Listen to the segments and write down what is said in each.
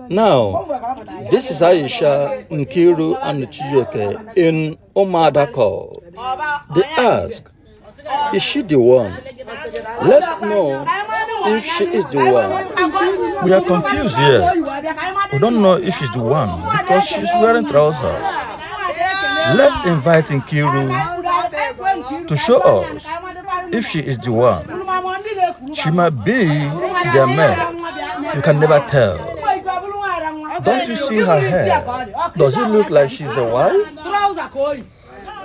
Now, this is Aisha, Nkeiru, and Chijioke in Umuada call. They ask, is she the one? Let's know if she is the one. We are confused here. We don't know if she's the one because she's wearing trousers. Let's invite Nkeiru to show us if she is the one. She might be their man. You can never tell. Don't you see her hair? Does it look like she's a wife?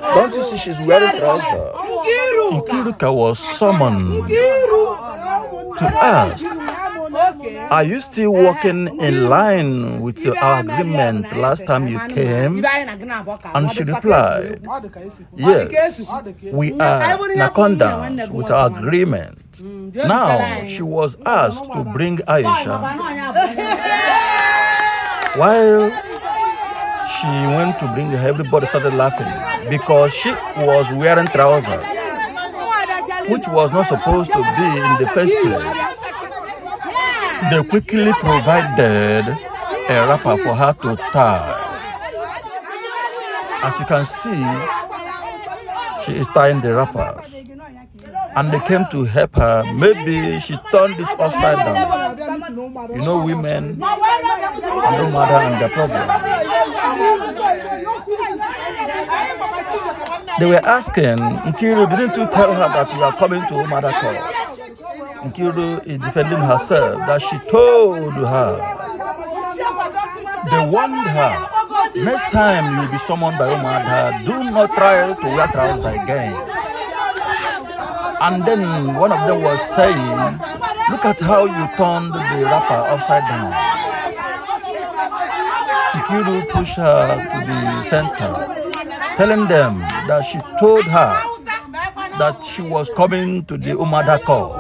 Don't you see she's wearing trousers? Nkeiru was summoned to ask, are you still walking in line with our agreement last time you came? And she replied, yes, we are in accordance with our agreement. Now she was asked to bring Aisha. While she went to bring her, everybody started laughing because she was wearing trousers, which was not supposed to be in the first place. They quickly provided a wrapper for her to tie. As you can see, she is tying the wrappers. And they came to help her. Maybe she turned it upside down. You know, women no matter and their problem. They were asking, Nkeiru, didn't you tell her that you are coming to Umuada call? Nkeiru is defending herself that she told her. They warned her, next time you will be summoned by Umuada, do not try to wear trousers again. And then one of them was saying, look at how you turned the wrapper upside down. Nkeiru pushed her to the center, telling them that she told her that she was coming to the Umuada call.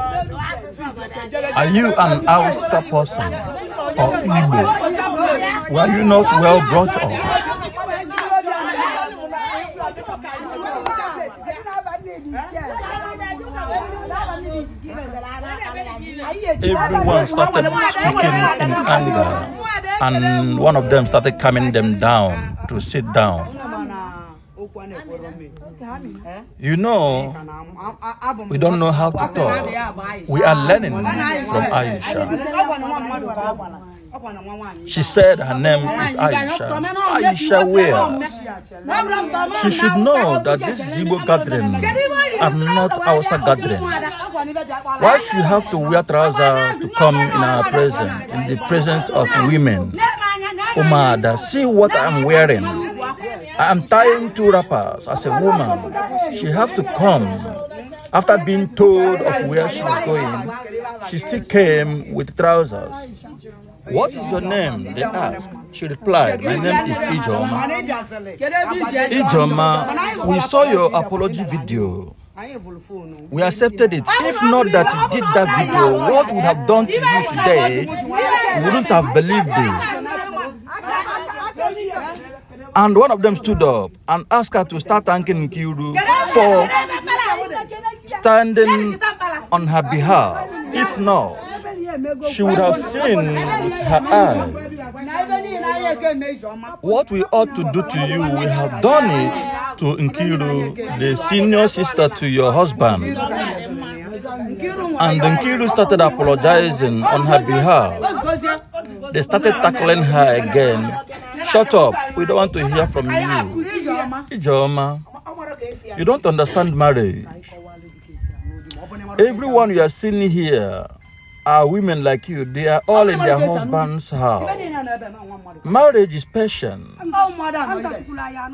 Are you an Hausa person or Igbo? Were you not well brought up? Everyone started speaking in anger, and one of them started calming them down to sit down. You know, we don't know how to talk. We are learning from Aisha. She said her name is Aisha. Aisha where? She should know that this is Igbo gathering and not Hausa gathering. Why should you have to wear trousers to come in our presence, in the presence of women? Umuada, see what I'm wearing. I am tying two wrappers as a woman. She has to come. After being told of where she is going, she still came with trousers. What is your name? They asked. She replied, my name is Ijoma. Ijoma, we saw your apology video. We accepted it. If not that you did that video, what would have done to you today, we wouldn't have believed it. And one of them stood up and asked her to start thanking Nkeiru for standing on her behalf. If not, she would have seen with her eyes. What we ought to do to you, we have done it to Nkeiru, the senior sister to your husband. And Nkeiru started apologizing on her behalf. They started tackling her again. Shut up, we don't want to hear from you. Ijoma, you don't understand marriage. Everyone you are seeing here are women like you. They are all in their husband's house. Marriage is patient.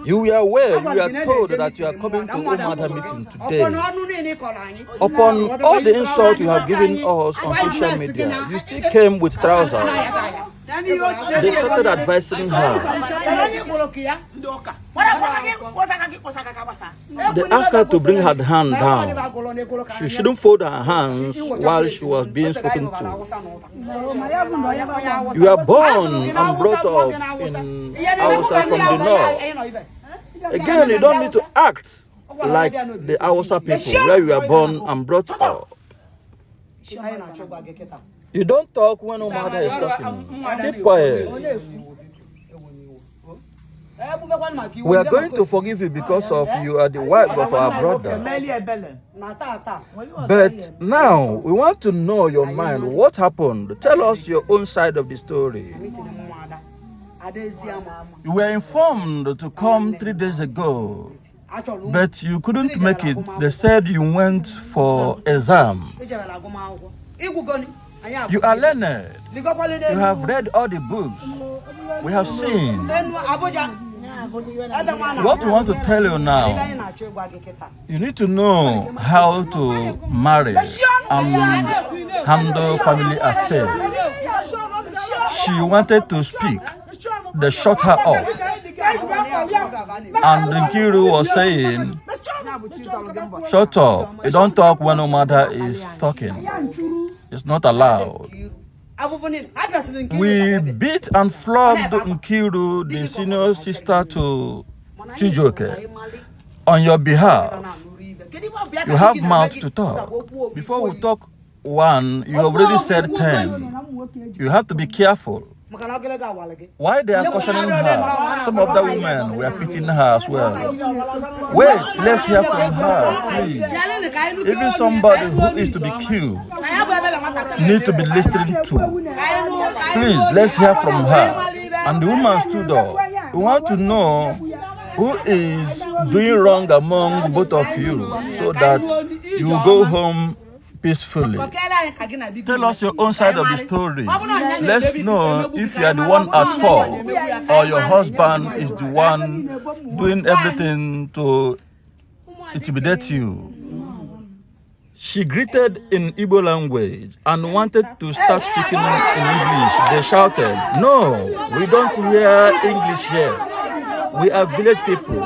You were aware, you are told that you are coming to Umuada meeting today. Upon all the insults you have given us on social media, you still came with trousers. They started advising her. They asked her to bring her hand down. She shouldn't fold her hands while she was being spoken to. You are born and brought up in Hausa from the north. Again, you don't need to act like the Hausa people where you are born and brought up. You don't talk when Umuada is talking. Keep quiet. We are going to forgive you because of you are the wife of our brother. But now we want to know your mind. What happened? Tell us your own side of the story. You were informed to come 3 days ago, but you couldn't make it. They said you went for exam. You are learned. You have read all the books. We have seen. What we want to tell you now, you need to know how to marry and handle family affairs. She wanted to speak. They shut her up. And Nkeiru was saying, shut up. You don't talk when no mother is talking. It's not allowed. We beat and flogged Nkeiru, the senior sister to Chijioke, on your behalf. You have mouth to talk. Before we talk one, you already said 10. You have to be careful. Why they are cautioning her? Some of the women were pitying her as well. Wait, let's hear from her, please. Even somebody who is to be killed need to be listening to. Please, let's hear from her. And the woman stood up. We want to know who is doing wrong among both of you so that you will go home peacefully. Tell us your own side of the story. Let's know if you are the one at fault or your husband is the one doing everything to intimidate you. She greeted in Igbo language and wanted to start speaking in English. They shouted, "No, we don't hear English here. We are village people.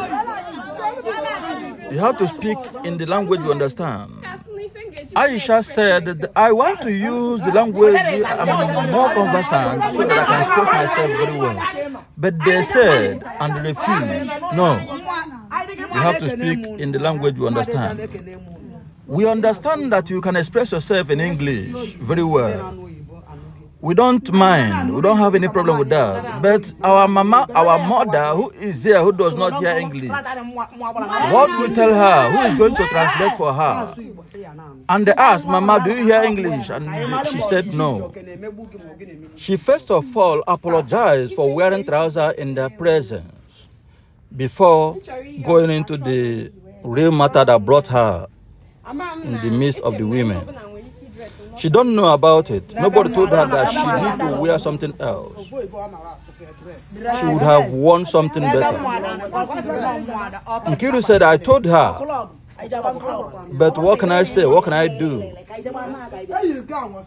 You have to speak in the language you understand." Aisha said, "I want to use the language I'm more conversant so that I can express myself very well." But they said and refused, "No, you have to speak in the language you understand." We understand that you can express yourself in English very well. We don't mind. We don't have any problem with that. But our mother, who is there, who does not hear English, what we tell her? Who is going to translate for her? And they asked, "Mama, do you hear English?" And she said no. She first of all apologized for wearing trousers in their presence before going into the real matter that brought her in the midst of the women. She don't know about it. Nobody told her that she need to wear something else. She would have worn something better. Nkeiru said, "I told her, but what can I say? What can I do?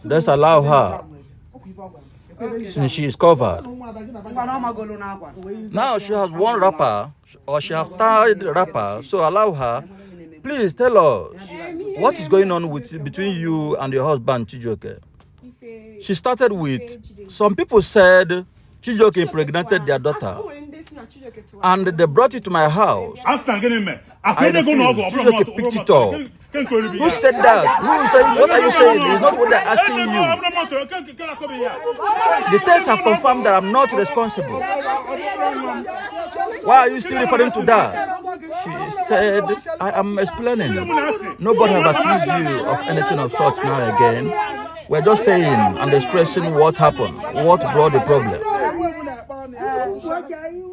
Let's allow her, since she is covered." Now she has one wrapper, or she has tied wrapper, so allow her. Please tell us what is going on between you and your husband, Chijioke. She started with, some people said Chijioke impregnated their daughter, and they brought it to my house. I refused. Chijioke picked it up. Who said that? Who is saying, what are you saying? It's not what they're asking you. The tests have confirmed that I'm not responsible. Why are you still referring to that? She said, "I am explaining. Nobody have accused you of anything of such now again. We're just saying and expressing what happened, what brought the problem."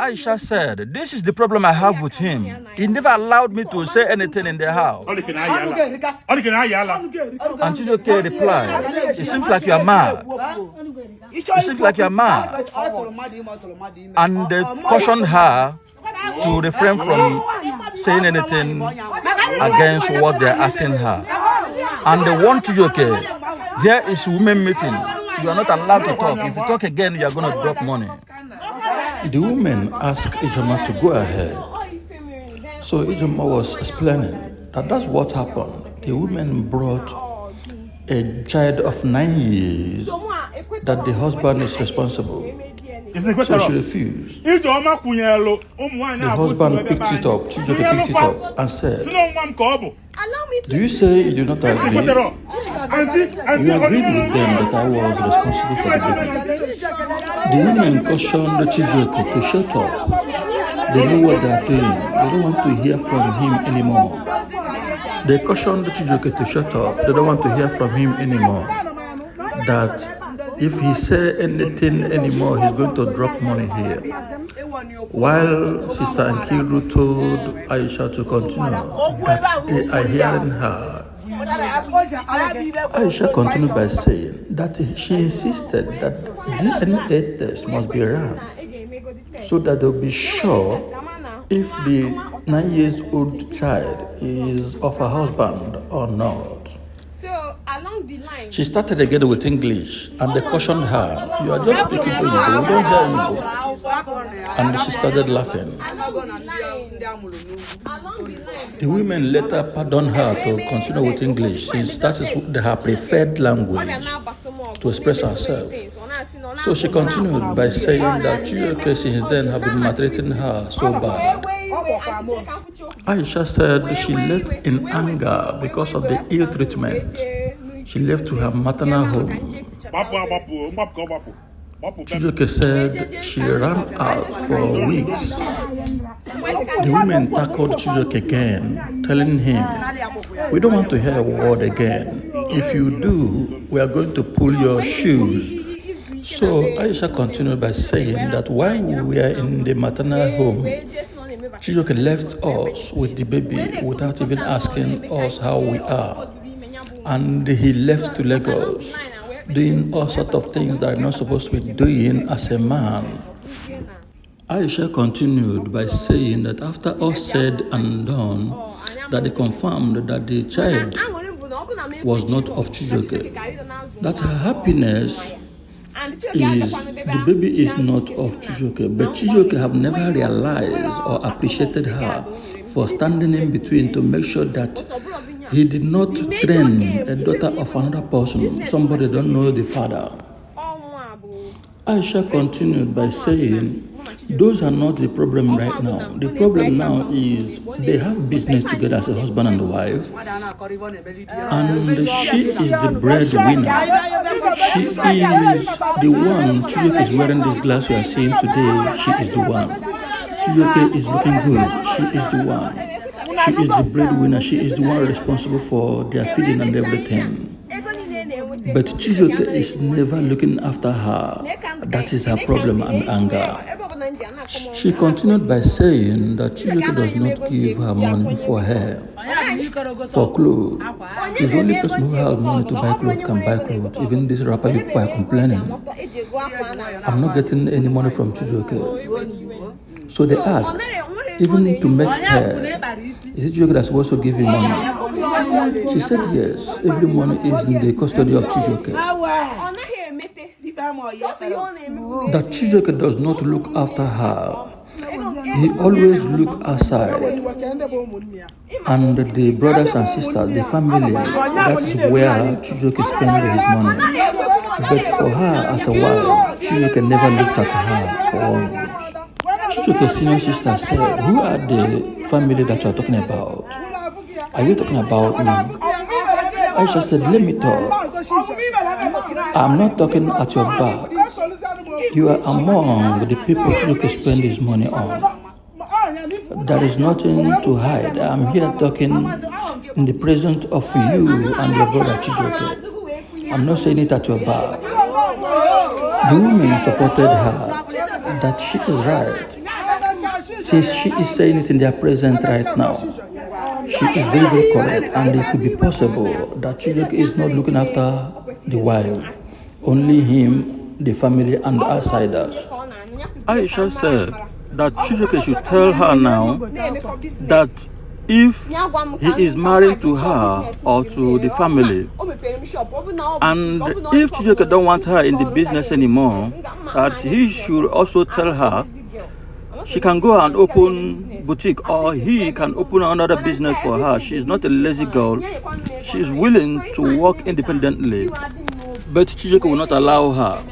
Aisha said, "This is the problem I have with him. He never allowed me to say anything in the house." And Chijioke replied, "It seems like you are mad. It seems like you are mad." And they cautioned her to refrain from saying anything against what they're asking her. And they warned Chijioke, "Here is women meeting. You are not allowed to talk. If you talk again, you are going to drop money." The woman asked Ijoma to go ahead. So Ijoma was explaining that that's what happened. The woman brought a child of 9 years that the husband is responsible. So she refused. The husband picked it up, Chijioke picked it up and said, do you say you do not agree? You agreed with them that I was responsible for the baby. The women cautioned Chijioke to shut up. They know what they are doing. They don't want to hear from him anymore. They cautioned Chijioke to shut up. They don't want to hear from him anymore. That if he says anything anymore, he's going to drop money here. While Sister Nkeiru told Aisha to continue, that they are hearing her. Aisha continued by saying that she insisted that DNA test must be run so that they'll be sure if the 9-year-old child is of her husband or not. She started again with English and they cautioned her, you are just speaking Igbo, we don't hear Igbo. And she started laughing. The women later pardoned her to continue with English since that is her preferred language to express herself. So she continued by saying that Chijioke since then have been maltreating her so bad. Aisha said she left in anger because of the ill treatment. She left to her maternal home. Chijioke said she ran out for weeks. The women tackled Chijioke again, telling him, we don't want to hear a word again. If you do, we are going to pull your shoes. So Aisha continued by saying that while we were in the maternal home, Chijioke left us with the baby without even asking us how we are. And he left to Lagos, doing all sorts of things that are not supposed to be doing as a man. Aisha continued by saying that after all said and done, that they confirmed that the child was not of Chijioke, that her happiness is the baby is not of Chijioke, but Chijioke have never realized or appreciated her for standing in between to make sure that he did not train a daughter of another person, somebody don't know the father. Aisha continued by saying, those are not the problem right now. The problem now is they have business together as a husband and a wife, and she is the breadwinner. She is the one. Chijioke is wearing this glass you are seeing today. She is the one. Chijioke is looking good. She is the one. She is the breadwinner. She is the one responsible for their feeding and everything. But Chijioke is never looking after her. That is her problem and anger. She continued by saying that Chijioke does not give her money for hair, for clothes. The only person who has money to buy clothes can buy clothes. Even this rapper you are complaining, I'm not getting any money from Chijioke. So they ask, even to make hair, is it Chijioke that's supposed to give you money? She said yes, every money is in the custody of Chijioke. That Chijioke does not look after her. He always looks aside. And the brothers and sisters, the family, that's where Chijioke spends his money. But for her as a wife, Chijioke never looked at her for once. Chijioke's senior sister said, who are the family that you are talking about? Are you talking about me? Aisha said, let me talk. I'm not talking at your back. You are among the people Chijioke spend his money on. There is nothing to hide. I'm here talking in the presence of you and your brother Chijioke. I'm not saying it at your back. The women supported her that she is right. Since she is saying it in their presence right now, she is very, very correct, and it could be possible that Chijioke is not looking after the wife, only him, the family, and outsiders. Aisha said that Chijioke should tell her now that if he is married to her or to the family, and if Chijioke don't want her in the business anymore, that he should also tell her she can go and open boutique, or he can open another business for her. She is not a lazy girl. She is willing to work independently, but Chijioke will not allow her.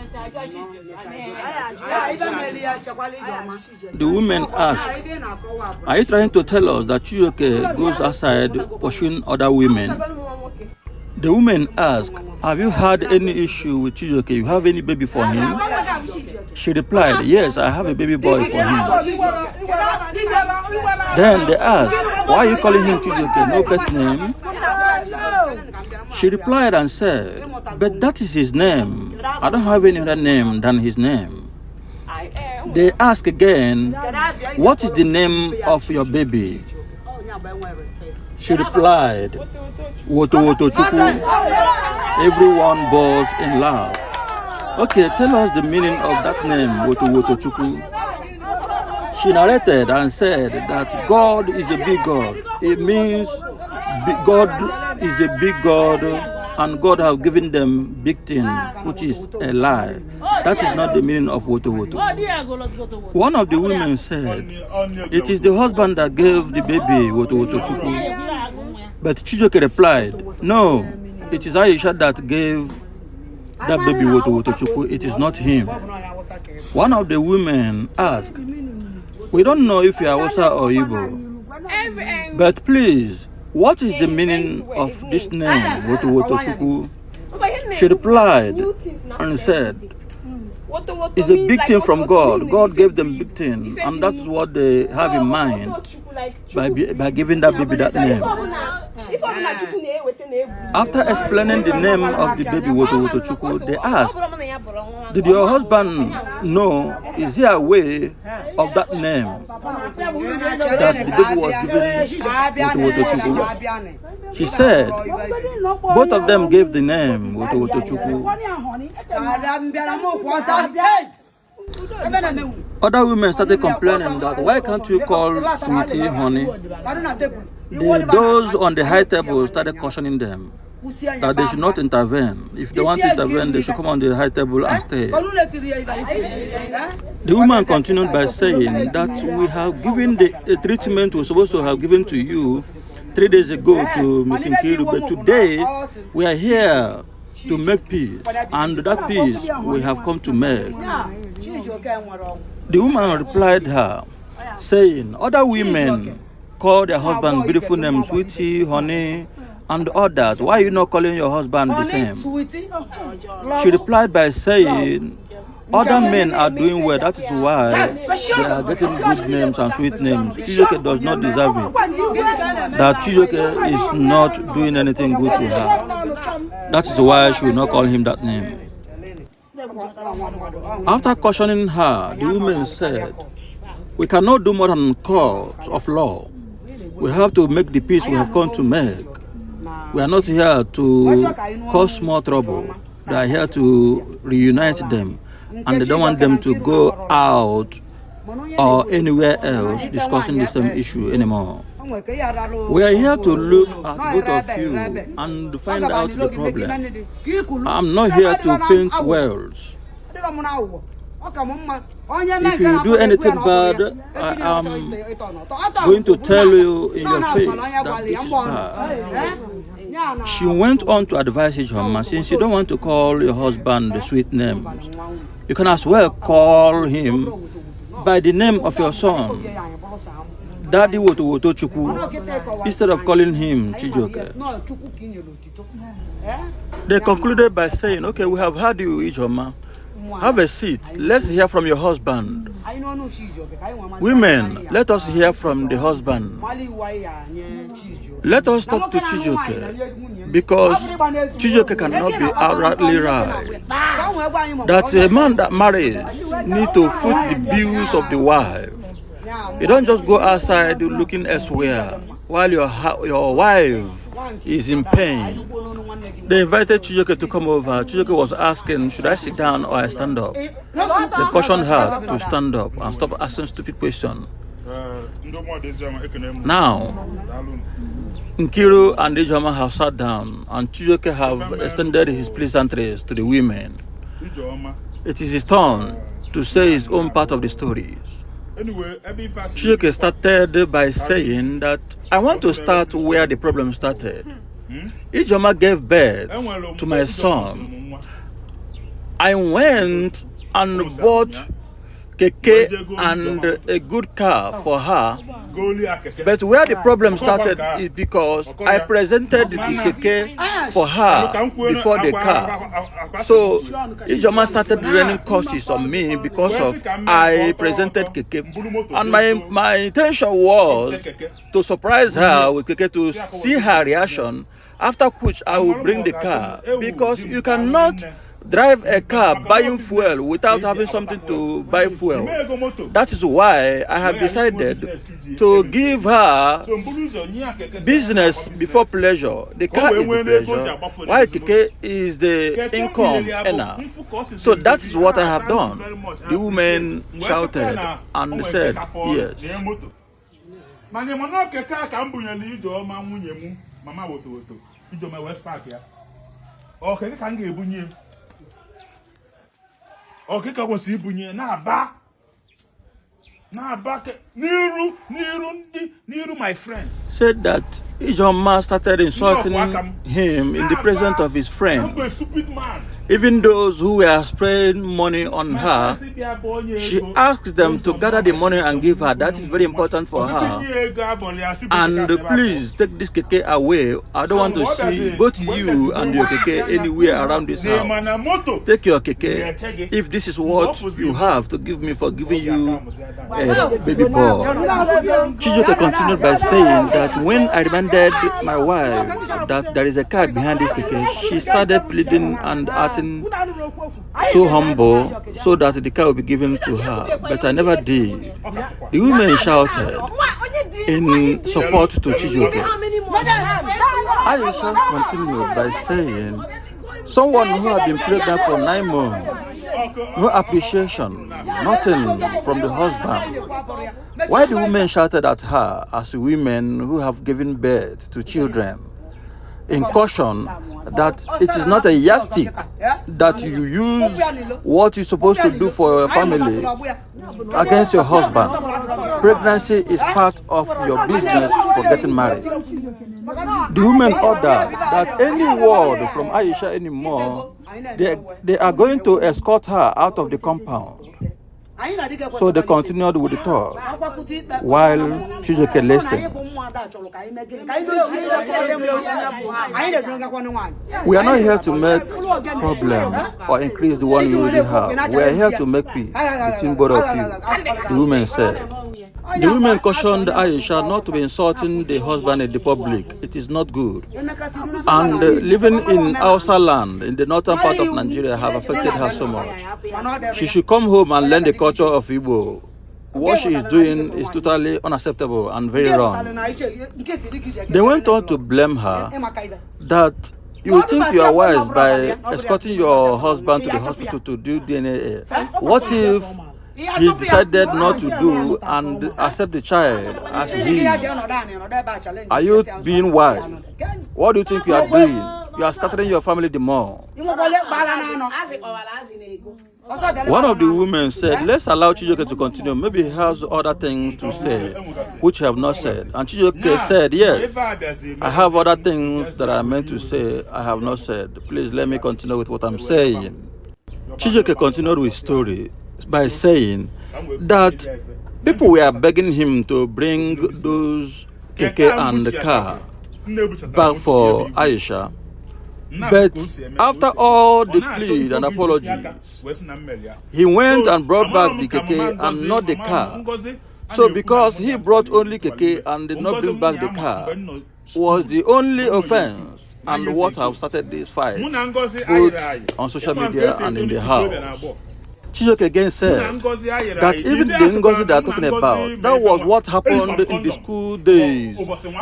The woman asked, "Are you trying to tell us that Chijioke goes outside pursuing other women?" The woman asked, "Have you had any issue with Chijioke? You have any baby for him?" She replied, "Yes, I have a baby boy for him." Then they asked, "Why are you calling him Chijioke? No pet name?" She replied and said, "But that is his name. I don't have any other name than his name." They asked again, "What is the name of your baby?" She replied, "Woto Chukwu." Everyone burst in laugh. "Okay, tell us the meaning of that name, Woto Chukwu." She narrated and said that God is a big God. It means God is a big God and God has given them big thing, which is a lie. That is not the meaning of Woto. One of the women said, "It is the husband that gave the baby Woto Chukwu." But Chijioke replied, "No, it is Aisha that gave that baby Woto Chukwu. It is not him." One of the women asked, "We don't know if you are Hausa or Igbo, but please, what is the meaning of this name, Woto Chukwu?" She replied and said, "It's a big thing from God. God gave them big thing, and that's what they have in mind by giving that baby that name." After explaining the name of the baby Woto Chukwu, they asked, "Did your husband know? Is he aware of that name that the baby was given Woto Chukwu?" She said, "Both of them gave the name Woto Chukwu." Other women started complaining that why can't you call Sweetie honey? Those on the high table started cautioning them that they should not intervene. If they want to intervene, they should come on the high table and stay. The woman continued by saying that we have given the treatment we're supposed to have given to you 3 days ago to Miss Nkeiru, but today we are here to make peace, and that peace we have come to make. The woman replied her, saying, "Other women call their husband beautiful names, Sweetie, Honey, and all that. Why are you not calling your husband the same?" She replied by saying, "Other men are doing well, that is why they are getting good names and sweet names. Chijioke does not deserve it. That Chijioke is not doing anything good to her. That is why she will not call him that name." After cautioning her, the woman said, "We cannot do more than court of law. We have to make the peace we have come to make. We are not here to cause more trouble. They are here to reunite them, and they don't want them to go out or anywhere else discussing the same issue anymore. We are here to look at both of you and find out the problem. I'm not here to paint wells. If you do anything bad, I am going to tell you in your face that this is bad." She went on to advise Ijoma, since you don't want to call your husband the sweet names, you can as well call him by the name of your son, Daddy Woto Chukwu, instead of calling him Chijioke. They concluded by saying, "Okay, we have heard you, Ijoma. Have a seat. Let's hear from your husband. Women, let us hear from the husband. Let us talk to Chijioke, because Chijioke cannot be outrightly right. That a man that marries needs to foot the bills of the wife. You don't just go outside looking elsewhere while your wife is in pain." They invited Chijioke to come over. Chijioke was asking, "Should I sit down or I stand up?" They cautioned her to stand up and stop asking stupid questions. Now, Nkeiru and Ijoma have sat down, and Chijioke have extended his pleasantries to the women. It is his turn to say his own part of the stories. Chijioke started by saying that, "I want to start where the problem started. Ijoma gave birth to my son. I went and bought keke and a good car for her. But where the problem started is because I presented the keke for her before the car. So Ijoma started raining curses on me because of I presented keke. And my intention was to surprise her with keke to see her reaction, after which I will bring the car, because you cannot drive a car buying fuel without having something to buy fuel. That is why I have decided to give her business before pleasure. The car is the pleasure, while keke is the income earner. So that is what I have done. The woman shouted and said yes. Okay, was ibunye na ba niru my friends. Said that Ijoma started insulting him in the presence of his friends. Stupid man. Even those who were spraying money on her, she asked them to gather the money and give her. That is very important for her. And please take this keke away. I don't want to see both you and your keke anywhere around this house. Take your keke. If this is what you have to give me for giving you a baby boy. Chijioke continued by saying that when I reminded my wife that there is a car behind this keke, she started pleading and acting so humble so that the car will be given to her, but I never did. The women shouted in support to Chijioke. Aisha continued by saying, someone who had been pregnant for 9 months, no appreciation, nothing from the husband. Why the women shouted at her as women who have given birth to children, in caution that it is not a yardstick that you use what you're supposed to do for your family against your husband. Pregnancy is part of your business for getting married. The women ordered that any word from Aisha anymore, they are going to escort her out of the compound. So they continued with the talk while Chijioke listened. We are not here to make problem or increase the one we already have. We are here to make peace between both of you, the women said. The women cautioned Aisha not to be insulting the husband in the public. It is not good. And living in Hausa land, in the northern part of Nigeria, have affected her so much. She should come home and learn the culture of Igbo. What she is doing is totally unacceptable and very wrong. They went on to blame her that you think you are wise by escorting your husband to the hospital to do DNA. What if he decided not to do and accept the child as he is? Are you being wise? What do you think you are doing? You are scattering your family the more. One of the women said, let's allow Chijioke to continue. Maybe he has other things to say, which I have not said. And Chijioke said, yes, I have other things that I meant to say, I have not said. Please let me continue with what I'm saying. Chijioke continued with story by saying that people were begging him to bring those keke and the car back for Aisha. But after all the plea and apologies, he went and brought back the keke and not the car. So because he brought only keke and did not bring back the car, was the only offense and what have started this fight, both on social media and in the house. Chijioke again said that even the Ngozi they are talking about, that was what happened in the school days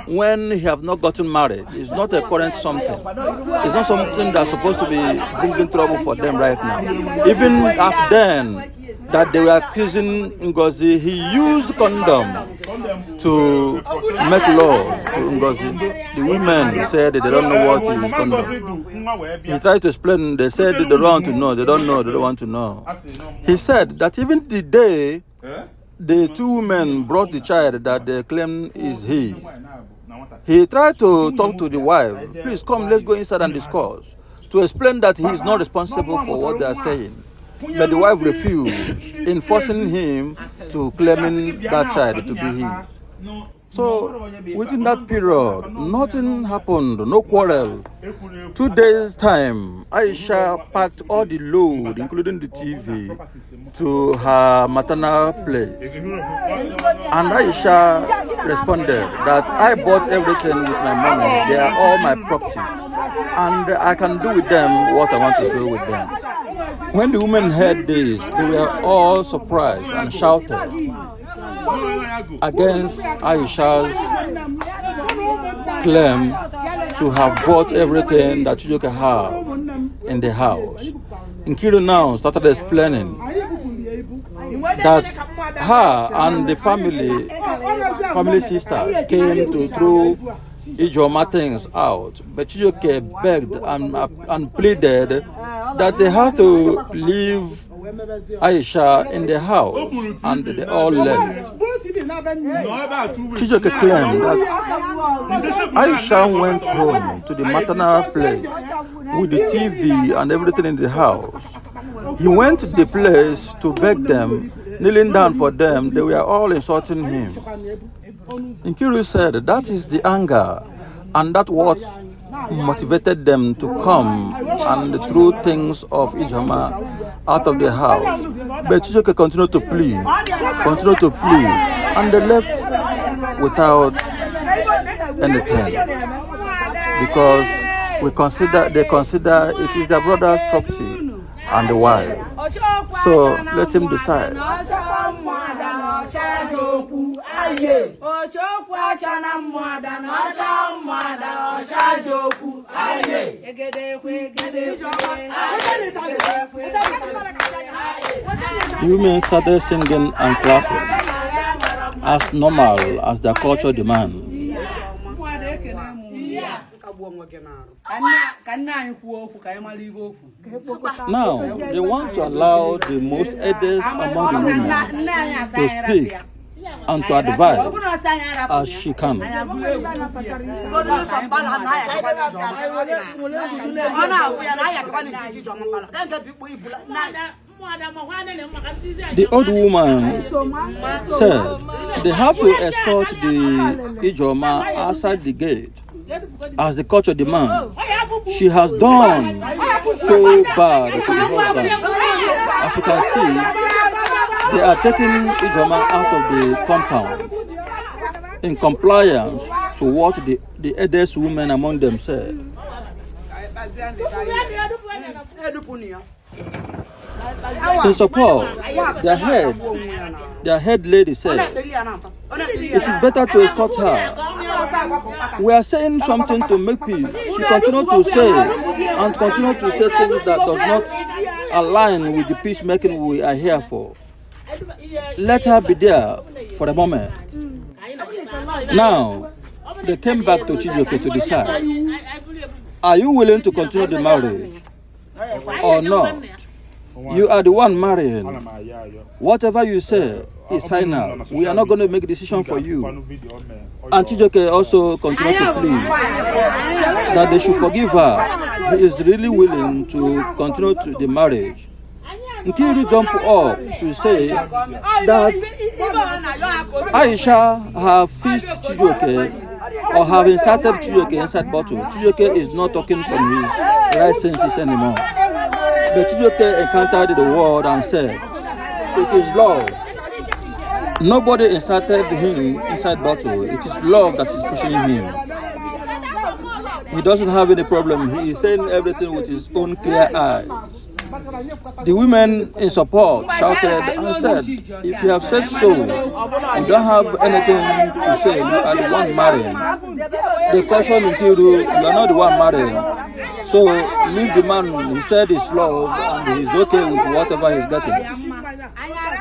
when he have not gotten married. It's not a current something. It's not something that's supposed to be bringing trouble for them right now. Even back then, that they were accusing Ngozi, he used condom to make love to Ngozi. The women said that they don't know what is condom. He tried to explain, they said they don't want to know, they don't know, they don't want to know. He said that even the day the two women brought the child that they claim is his, he tried to talk to the wife, please come, let's go inside and discuss, to explain that he is not responsible for what they are saying. but the wife refused, enforcing him to claiming that child to be his. So within that period, nothing happened, no quarrel. 2 days time, Aisha packed all the load, including the TV, to her maternal place. And Aisha responded that I bought everything with my money. They are all my properties. And I can do with them what I want to do with them. When the women heard this, they were all surprised and shouted against Aisha's claim to have bought everything that Chijioke have in the house. Nkeiru now started explaining that her and the family sisters came to throw Ijoma things out, but Chijioke begged and pleaded that they have to leave Aisha in the house, and they all left. Chijioke claimed that Aisha went home to the maternal place with the TV and everything in the house. He went to the place to beg them, kneeling down for them. They were all insulting him. Nkeiru said that is the anger, and that's what motivated them to come and throw things of Ijoma out of the house. But Chijioke continued to plead, and they left without anything because they consider it is their brother's property and the wife. So let him decide. Women started singing and clapping as normal as their culture demands. Now, they want to allow the most elders among the women to speak and to advise as she can. The old woman said they have to escort the Ijoma outside the gate as the culture demands. She has done so bad to the husband. As you can see, they are taking Ijoma out of the compound in compliance to what the eldest women among them said. In support, their head lady said, it is better to escort her. We are saying something to make peace. She continued to say things that does not align with the peacemaking we are here for. Let her be there for a moment. Now, they came back to Chijioke to decide, are you willing to continue the marriage or not? You are the one marrying. Whatever you say is final. We are not going to make a decision for you. And Chijioke also continued to plead that they should forgive her. He is really willing to continue to the marriage. Nkeiru jumped up to say that Aisha have fixed Chijioke or have inserted Chijioke inside bottle. Chijioke is not talking from his right senses anymore. But Chijioke encountered the word and said, it is love. Nobody inserted him inside bottle. It is love that is pushing him. He doesn't have any problem. He is saying everything with his own clear eyes. The women in support shouted and said, if you have said so, you don't have anything to say. You are the one marrying. They cautioned Nkeiru, you are not the one marrying. So leave the man. He said it's love and he's okay with whatever he's getting.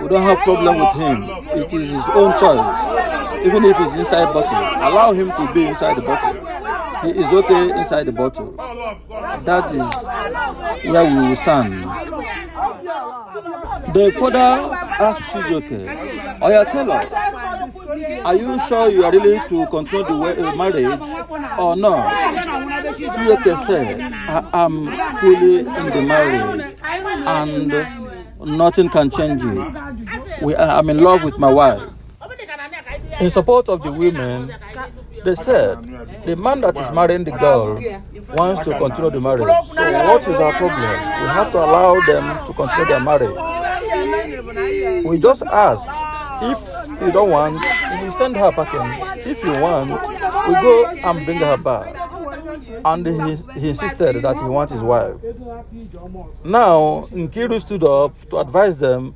We don't have problem with him. It is his own choice. Even if he's inside bottle, allow him to be inside the bottle. He is okay inside the bottle. That is where we will stand. The father asked Chijioke, Oya, tell us, are you sure you are ready to continue the marriage or not? Chijioke said, I am fully in the marriage and nothing can change it. I'm in love with my wife. In support of the women, they said the man that is marrying the girl wants to continue the marriage. So what is our problem? We have to allow them to continue their marriage. We just ask, if you don't want, we send her packing. If you want, we go and bring her back. And he insisted that he wants his wife. Now, Nkeiru stood up to advise them,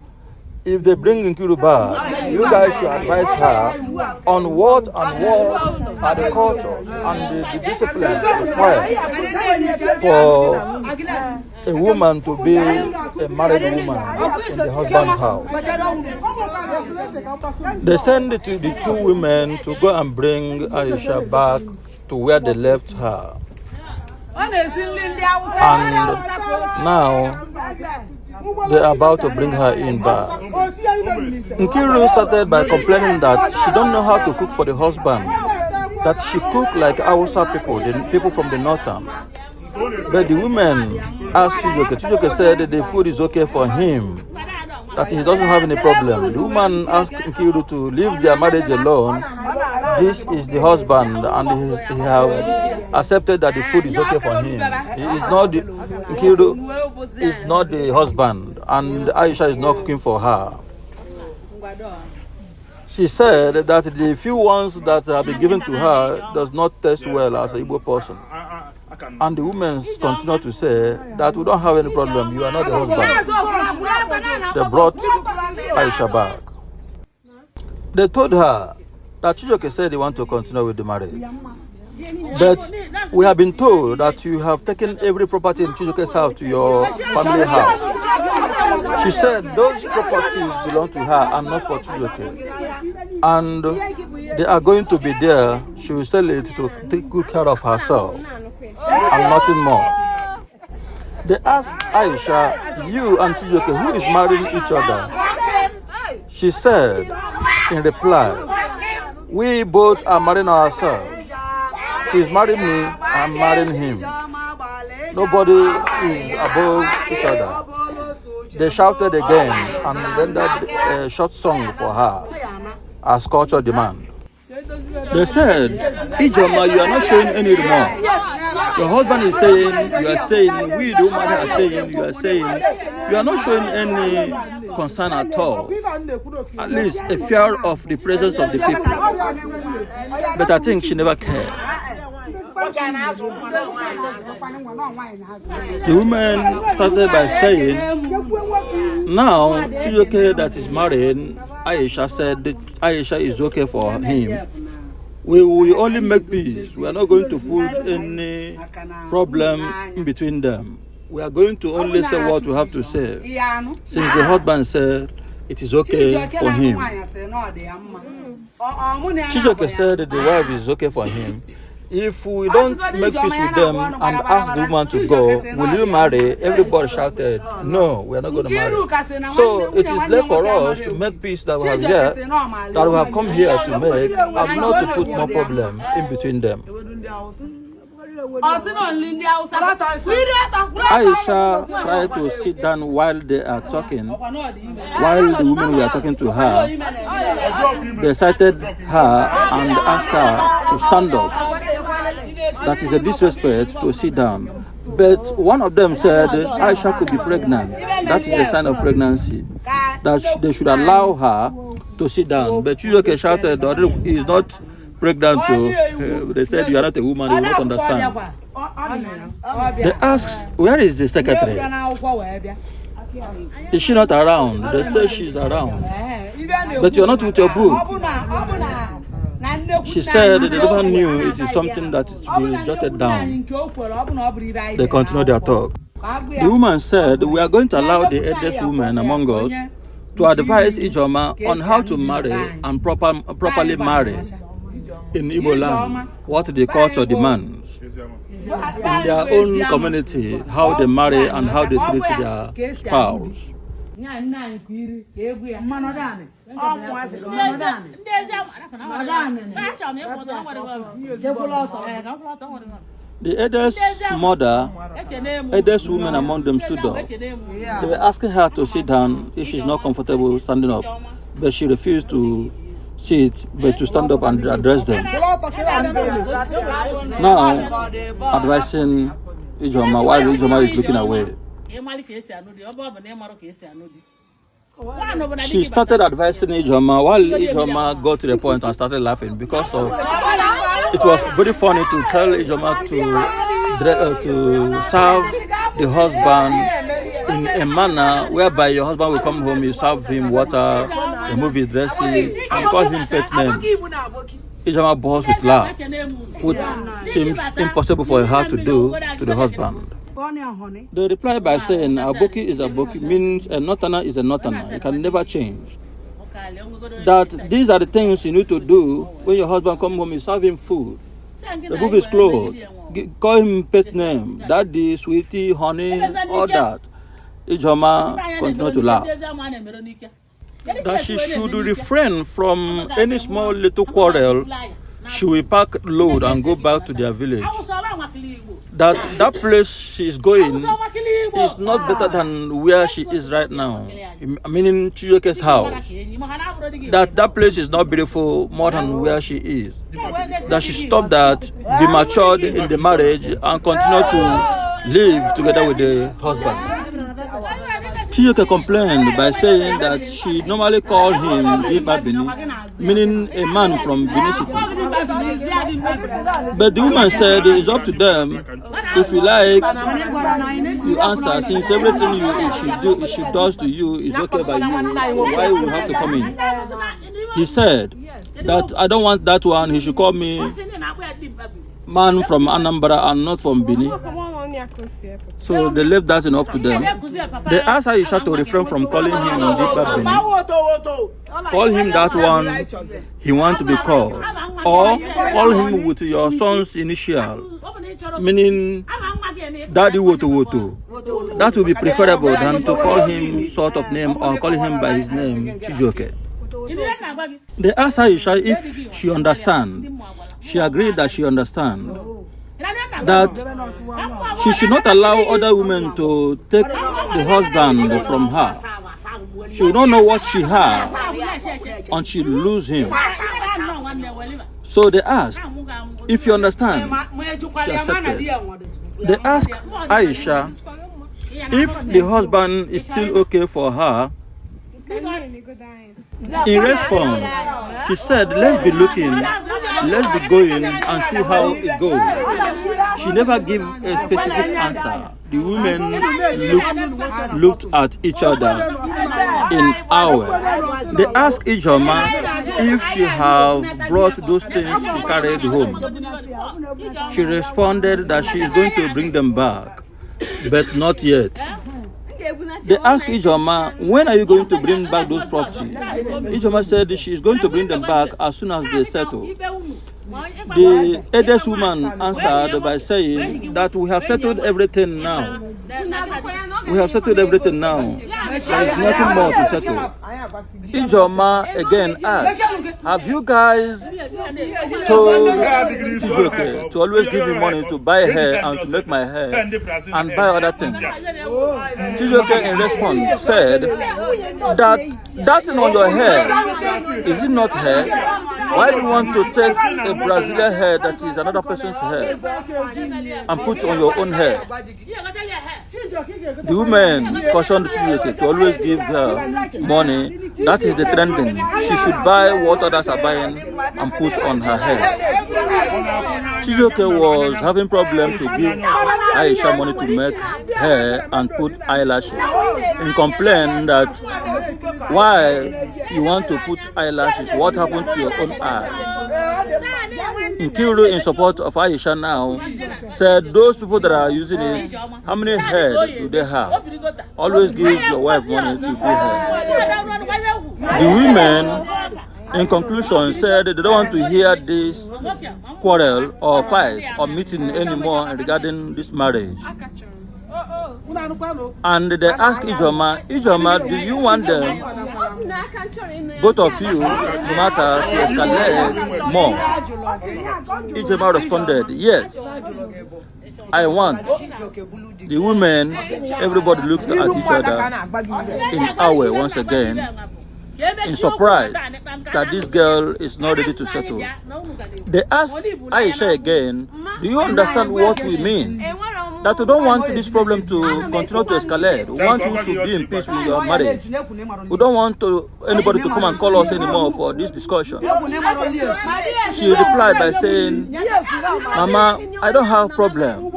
if they bring Nkeiru back, you guys should advise her on what are the cultures and the disciplines required for a woman to be a married woman in the husband's house. They sent the two women to go and bring Aisha back to where they left her. And now they are about to bring her in back. Nkeiru started by complaining that she don't know how to cook for the husband, that she cook like Hausa people, the people from the northern. But the women asked Chijioke. Chijioke said that the food is okay for him, that he doesn't have any problem. The woman asked Nkeiru to leave their marriage alone. This is the husband, and he have accepted that the food is okay for him. He is not Nkeiru is not the husband, and Aisha is not cooking for her. She said that the few ones that have been given to her does not taste well as an Igbo person. And the women continue to say that we don't have any problem, you are not the husband. They brought Aisha back. They told her that Chijioke said they want to continue with the marriage. But we have been told that you have taken every property in Chijioke's house to your family house. She said those properties belong to her and not for Chijioke. And they are going to be there. She will sell it to take good care of herself and nothing more. They asked Aisha, you and Chijioke, who is marrying each other? She said in reply, we both are marrying ourselves. She's marrying me, I'm marrying him. Nobody is above each other. They shouted again and rendered a short song for her as culture demand. They said, Ijoma, you are not showing any remorse. Your husband is saying, you are saying, we the woman are saying, you are saying, you are not showing any concern at all. At least a fear of the presence of the people. But I think she never cared. The woman started by saying, now Chijioke that is married, Aisha said that Aisha is okay for him. We will only make peace. We are not going to put any problem in between them. We are going to only say what we have to say. Since the husband said it is okay for him. Chijioke said that the wife is okay for him. If we don't make peace with them and ask the woman to go, will you marry? Everybody shouted, no, we are not going to marry. So it is left for us to make peace that we have here, that we have come here to make, and not to put more problem in between them. Aisha tried to sit down while they are talking. While the women were talking to her, they cited her and asked her to stand up. That is a disrespect to sit down. But one of them said Aisha could be pregnant. That is a sign of pregnancy. That they should allow her to sit down. But Chijioke shouted, he is not pregnant too. They said you are not a woman, you will not understand. They asked, where is the secretary? Is she not around? They say she is around. But you are not with your book. She said they never knew it is something that will be jotted down. They continued their talk. The woman said, we are going to allow the eldest women among us to advise Ijoma on how to marry and properly marry in Igbo land, what the culture demands. In their own community, how they marry and how they treat their spouse. The eldest mother, eldest woman among them stood up. They were asking her to sit down if she's not comfortable standing up, but she refused to sit, but to stand up and address them. Now, advising Ijoma while Ijoma is looking away. She started advising Ijoma while Ijoma got to the point and started laughing because of it was very funny to tell Ijoma to serve the husband in a manner whereby your husband will come home, you serve him water, remove his dresses, and call him pet name. Ijoma burst with laugh, which seems impossible for her to do to the husband. They reply by saying, Aboki is Aboki, means a Northerner is a Northerner. It can never change. That these are the things you need to do when your husband comes home, you serve him food, remove his clothes, call him pet name, daddy, sweetie, honey, all that. Ijoma continued to laugh. That she should refrain from any small little quarrel. She will pack load and go back to their village. That place she is going is not better than where she is right now, meaning Chijioke's house. That place is not beautiful more than where she is. That she stop that, be matured in the marriage, and continue to live together with the husband. Chijioke complained by saying that she normally called him Iba Bini, meaning a man from Benin City. But the woman said it's up to them. If you like, you answer. Since everything she does to you is okay by you, why would you have to come in? He said that I don't want that one. He should call me man from Anambra and not from Benin. So they left that up to them. They asked Aisha to refrain from calling him Deepa Bini. Call him that one he wants to be called. Or call him with your son's initial, meaning Daddy Woto Woto. That would be preferable than to call him sort of name or call him by his name, Chijioke. They asked Aisha if she understands. She agreed that she understands. That she should not allow other women to take the husband from her. She will not know what she has until she lose him. So they asked if you understand. She accepted. They asked Aisha if the husband is still okay for her. In response, she said, let's be looking, let's be going and see how it goes. She never gave a specific answer. The women looked at each other in awe. They asked Ijoma if she have brought those things she carried home. She responded that she is going to bring them back, but not yet. They asked Ijoma, when are you going to bring back those properties? Ijoma said she is going to bring them back as soon as they settle. The eldest woman answered by saying that we have settled everything now. We have settled everything now. There is nothing more to settle. Ijoma again asked, have you guys told Chijioke to always give me money to buy hair and to make my hair and buy other things? Chijioke in response said that thing on your hair, is it not hair? Why do you want to take a Brazilian hair that is another person's hair and put on your own hair? The woman cautioned Chijioke to always give her money. That is the trending. She should buy what others are buying and put on her hair. Chijioke was having problem to give Aisha money to make hair and put eyelashes. He complained that why you want to put eyelashes, what happened to your own eyes? Nkeiru, in support of Aisha now, said those people that are using it, how many hair do they have? Always give your wife money to do hair. The women, in conclusion, said they don't want to hear this quarrel or fight or meeting anymore regarding this marriage. And they asked Ijoma, do you want them both of you, no matter to escalate more. Ijema responded, yes, I want. The women, everybody looked at each other in awe once again, in surprise that this girl is not ready to settle. They asked Aisha again, do you understand what we mean? That we don't want this problem to continue to escalate. We want you to be in peace with your marriage. We don't want anybody to come and call us anymore for this discussion. She replied by saying, Mama, I don't have problem.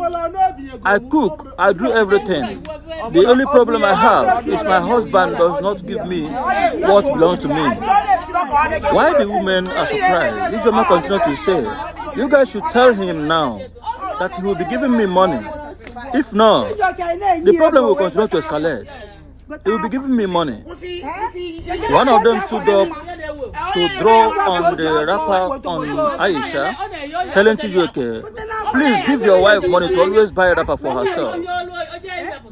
I cook, I do everything. The only problem I have is my husband does not give me what belongs to me. Why the women are surprised? Ijoma continued to say, you guys should tell him now that he will be giving me money. If not, the problem will continue to escalate. He will be giving me money. One of them stood up to draw on the wrapper on Aisha, telling Chijioke, please give your wife money to always buy a wrapper for herself.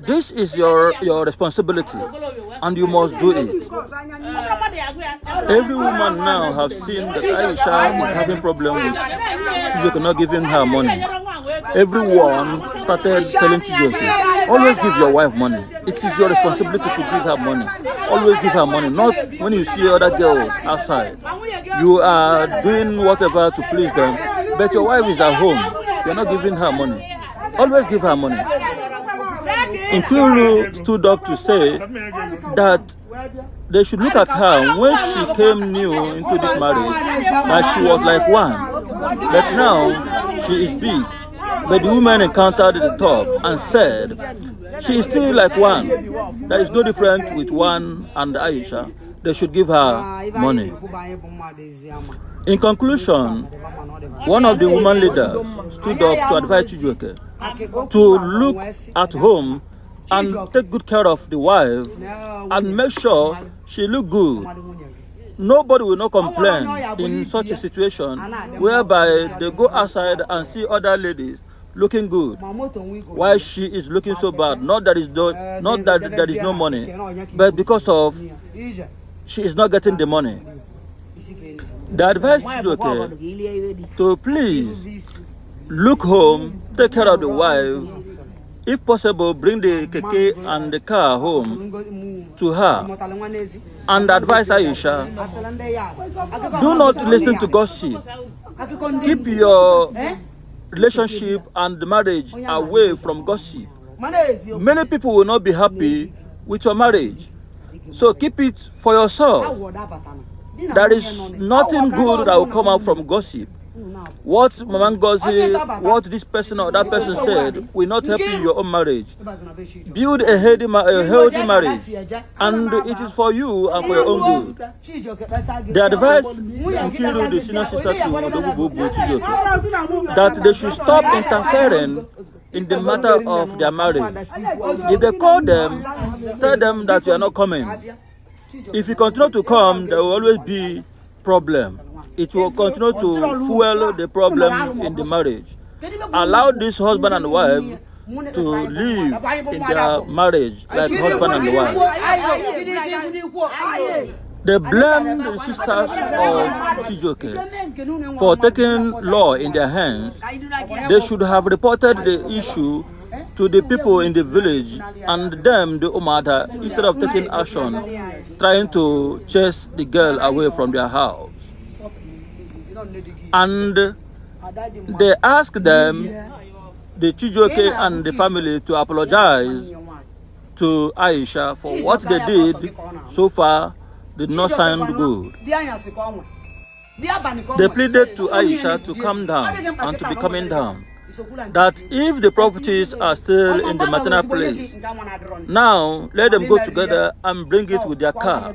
This is your responsibility, and you must do it. Every woman now have seen that Aisha is having problem with Chijioke not giving her money. Everyone started telling Chijioke, always give your wife money. It is your responsibility to give her money. Always give her money, not when you see other girls outside. You are doing whatever to please them, but your wife is at home. You're not giving her money. Always give her money. Nkeiru stood up to say that they should look at her when she came new into this marriage, that she was like one. But now she is big. But the woman encountered the top and said, she is still like one. There is no difference with one and Aisha. They should give her money. In conclusion, one of the woman leaders stood up to advise Chijioke to look at home and take good care of the wife and make sure she look good. Nobody will not complain in such a situation whereby they go outside and see other ladies looking good while she is looking so bad. Not that there is no money, but because of she is not getting the money. They advised Chijioke to please look home, take care of the wife. If possible, bring the keke and the car home to her. And advise Aisha, do not listen to gossip. Keep your relationship and marriage away from gossip. Many people will not be happy with your marriage. So keep it for yourself. There is nothing good that will come out from gossip. What Mama Ngozi, what this person or that person said will not help you in your own marriage. Build a healthy marriage, and it is for you and for your own good. They advise Nkeiru, the senior sister to Odogwu Chijioke, that they should stop interfering in the matter of their marriage. If they call them, tell them that you are not coming. If you continue to come, there will always be problem. It will continue to fuel the problem in the marriage. Allow this husband and wife to live in their marriage like husband and wife. They blame the sisters of Chijioke for taking law in their hands. They should have reported the issue to the people in the village and them, the Umuada, instead of taking action, trying to chase the girl away from their house. And they asked them, the Chijioke and the family, to apologize to Aisha for what they did so far did not sound good. They pleaded to Aisha to calm down and to be coming down. That if the properties are still in the maternal place, now let them go together and bring it with their car.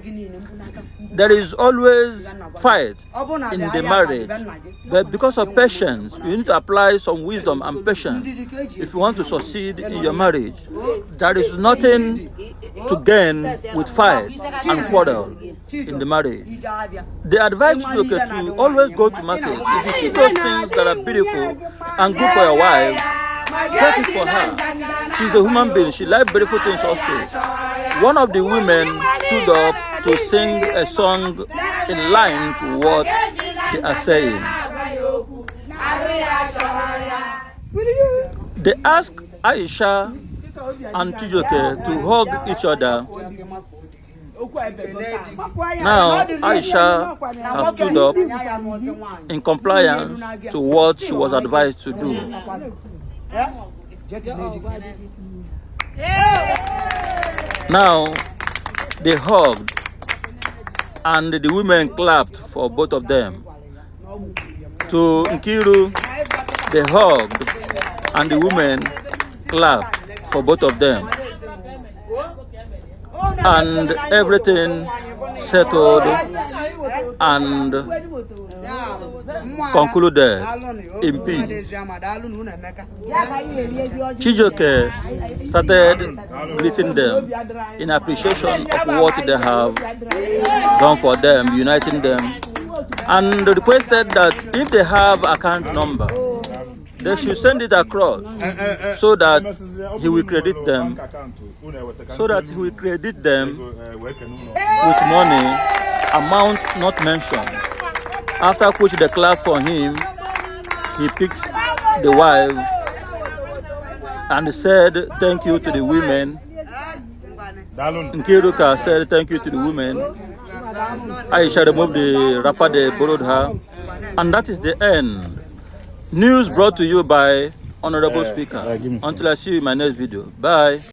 There is always fight in the marriage, but because of patience, you need to apply some wisdom and patience if you want to succeed in your marriage. There is nothing to gain with fight and quarrel in the marriage. They advise you to always go to market. If you see those things that are beautiful and good for your wife, get it for her. She's a human being. She likes beautiful things also. One of the women stood up to sing a song in line to what they are saying. They ask Aisha and Chijioke to hug each other. Now Aisha has stood up in compliance to what she was advised to do. Now they hugged and the women clapped for both of them. To Nkeiru, they hugged and the women clapped for both of them. And everything settled and concluded in peace. Chijioke started greeting them in appreciation of what they have done for them, uniting them, and requested that if they have account number, they should send it across so that he will credit them, with money, amount not mentioned. After which they clapped for him, he picked the wife and said thank you to the women. Nkeiru said thank you to the women. Aisha removed the wrapper they borrowed her, and that is the end. News brought to you by Honorable Speaker. Until I see you in my next video. Bye.